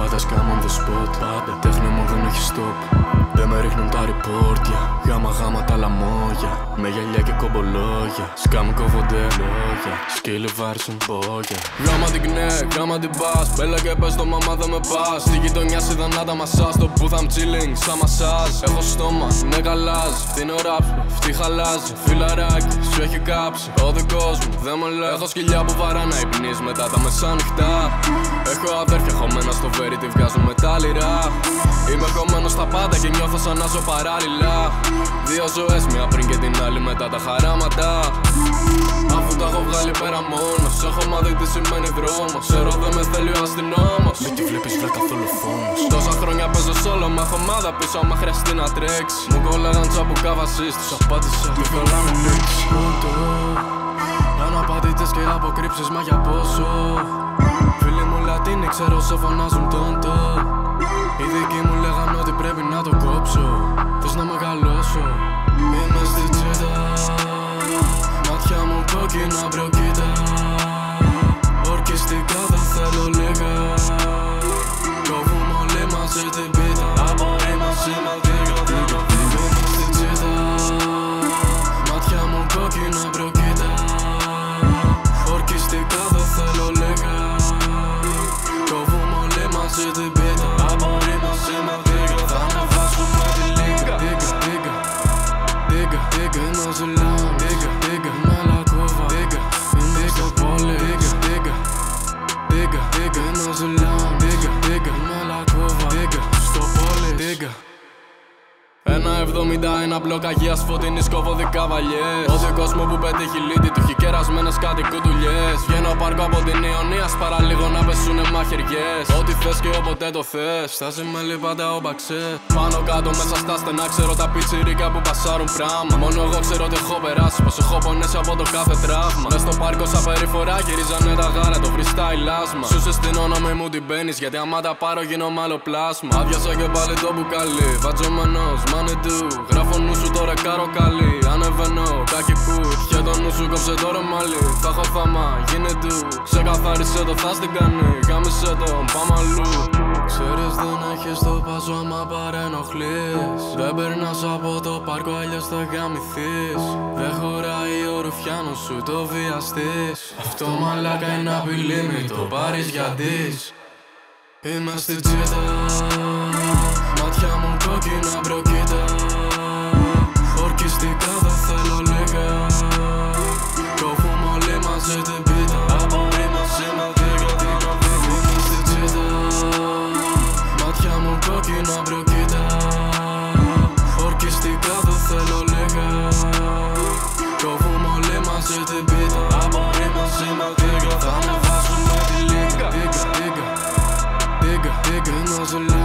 Πάντα scam on the spot, πάντα. Τέχνη μου δεν έχει stop. Δεν με ρίχνουν τα ρηπόρτια. Γάμα τα λαμόγια. Με γυαλιά και κομπολόγια. Σκάμ κόβονται λόγια. Σκύλοι βάρσουν μπόγια. Γάμα την κνέ, γάμα την πας. Μπέλα και πες το μαμά δεν με πας. Στη γειτονιά είδα να τα μασάς. Το booth I'm chilling, σαν μασάζ. Έχω στόμα, ναι γαλάζ. Φτύνω ράψ, αυτή χαλάζει. Φιλαράκι, σου έχει κάψει. Ο δικός μου δεν με λέει. Έχω σκυλιά που βαρά να υπνείς μετά τα μεσάνυχτα. Έχω αδέρφια χωμένα στο βέρι, τη βγάζουν με τα λιρά. Είμαι κομμένος στα πάντα και νιώθω σαν να ζω παράλληλα. Δύο ζωές, μία πριν και την άλλη μετά τα χαράματα. Αφού τα έχω βγάλει πέρα μόνος, έχω μάθει τι σημαίνει δρόμος. Ξέρω δεν με θέλει ο αστυνόμος. Μην τη βλέπεις βρε καθόλου φόνος. Τόσα χρόνια παίζω solo, μα έχω ομάδα πίσω άμα χρειαστεί να τρέξει. Μου κόλλαγαν τσαμπουκά βασίς, τους απάντησα μη κολλάνε λέξεις. Πόντο, αναπατητές και αποκρύψεις, μα για πόσο. Φίλοι μου Λατίνοι ξέρω σε φωνάζουν τόντο. Οι δικοί μου λέγαν ότι πρέπει να το κόψω. Θες να μεγαλώσω. Είμαι στη τσίτα. Μάτια μου κόκκινα μπροκίτα. Ορκιστικά δεν θέλω λίγα. Κόβουμε όλοι μαζί την πίτα. Απορρίμωση με δίγα. Είμαι στη τσίτα. Μάτια μου κόκκινα μπροκίτα. Ορκιστικά δεν θέλω λίγα. Κόβουμε όλοι μαζί την πίτα. Απορρίμωση με δίγα. Θα ανεβάσουμε τη λίγα. Δίγα, είναι ζηλάν. Δίγα, με λακκούβα. Είμαι στο πόλι. Δίγα, είναι ζηλάν. Δίγα, με λακκούβα. Στο πόλι. 1,71 μπλοκ Αγίας Φωτεινής κόβω καβαλιές. Ό,τι κόσμο που πετύχει λύτη του έχει κερασμένες κάτι κουτουλιές. Βγαίνω πάρκο από την Ιωνίας παραλίγο να πεσούνε μαχαιριές. Ό,τι θες και όποτε το θες. Στάζει με πάντα ο μπαξέ. Πάνω κάτω μέσα στα στενά ξέρω τα πιτσιρίκα που πασάρουν πράμα. Μόνο εγώ ξέρω ότι έχω περάσει, πως έχω πονέσει από το κάθε τραύμα. Μες στο πάρκο σαν περιφορά γυρίζανε τα γάρα, το freestyle άσμα. Σου συστήνω να μην μου την μπαίνεις, γιατί άμα τα πάρω γίνομαι άλλο πλάσμα. Άδειασα και πάλι το μπουκάλι, βατζωμένος money do. Γράφω νου σου τώρα κάρο καλή. Ανεβαίνω κάκι κουτ. Και το νου σου κόψε τώρα μαλλί. Θα έχω θάμα, γίνε του. Ξεκαθάρισε το, θα στην κάνει. Γάμισε το, πάμε αλλού. Ξέρεις δεν έχεις το πάζο άμα παρενοχλείς. Δεν περνάς από το πάρκο αλλιώς θα γαμηθείς. Δεν χωράει ο ρουφιάνος σου το βιαστής. Αυτό μαλάκα είναι απειλή, μη το πάρεις γιατί. Είμαι στη τσίτα. Μάτια μου κόκκινα μπροκίτα. Ορκιστικά δεν θέλω λίγα. Κόβουμε όλοι μαζί την πίτα. Απορρίμωση με δίγα. Είμαι στη τσίτα. Μάτια μου κόκκινα μπροκίτα. Ορκιστικά δεν θέλω λίγα. Κόβουμε όλοι μαζί την πίτα. Απορρίμωση με δίγα. Θα ανεβάσουμε τη λίγα. Δίγα, είναι ζηλά.